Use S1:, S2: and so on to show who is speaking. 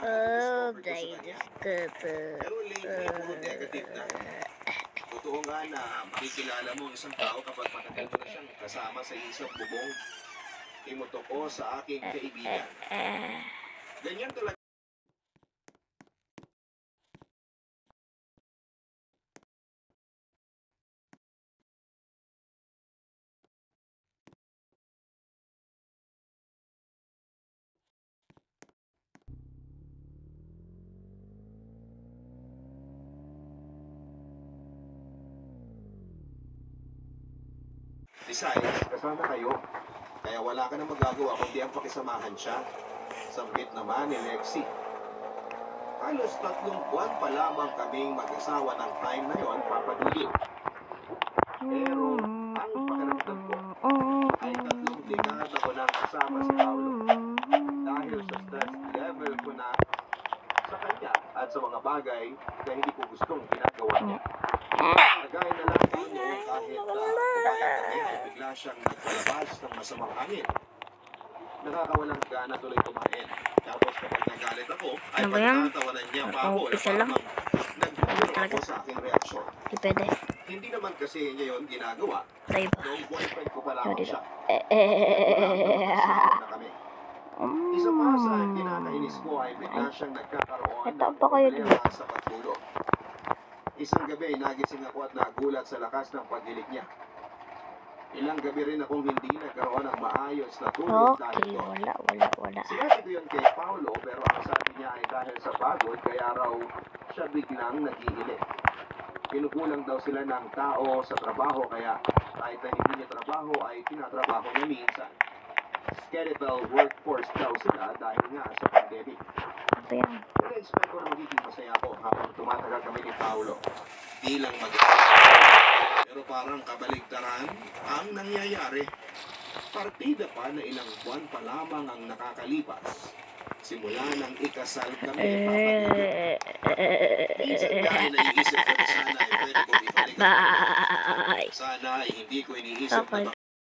S1: Oh, dahil Diyos ko po.
S2: Pero lately, puro negative na. Totoo nga na makikilala mo ang isang tao kapag matagal mo na siyang kasama sa isang bubong. Imutok ko sa aking kaibigan. Ganyan talaga. Besides, kasama kayo. Kaya wala ka nang magagawa kundi ang pakisamahan siya. Sambit naman ni Lexi. Halos 3 buwan pa lamang kaming mag-asawa ng time na yon, Papa Dudut. Pero ang pakiramdam ko ay 3 dekada ko nang kasama si Paolo. Dahil sa stress level ko na sa kanya at sa mga bagay na hindi ko gustong ginagawa niya. Nagaya na lang tayo kahit kumain kami ay bigla siyang nagpalabas ng masamang hangin. Nakakawalang gana tuloy kumain. Tapos kapag nagalit ako, ay pagkatawanan niya pa ako na parang nagpapuro ako sa aking reaksyon. Hindi naman kasi niya yun ginagawa. Noong boyfriend ko pa lamang siya. Na kami. Isa pa sa kinakainis ko ay bigla siyang nagkakaroon ng problema sa pagtulog. Isang gabi ay nagising ako at nagulat sa lakas ng paghilik niya. Ilang gabi rin akong hindi nagkaroon ng maayos na tulog dahil doon.
S1: Wala.
S2: Sinabi ko yun kay Paolo pero ang sabi niya ay dahil sa pagod kaya raw siya biglang nag-iilik. Kinukulang daw sila ng tao sa trabaho kaya kahit na hindi niya trabaho ay tinatrabaho niya minsan. Skeletal workforce daw sila dahil nga sa pandemic. Nag-expect ko na magiging masaya ako habang tumatagal kami ni Paolo bilang pero parang kabaligtaran ang nangyayari. Partida pa na ilang buwan pa lamang ang nakakalipas. Simula nang ikasal kami, Papa Dudut. Minsan dahil naiisip ko na sana ay pwede ko ibalik ang sana ay hindi ko iniisip na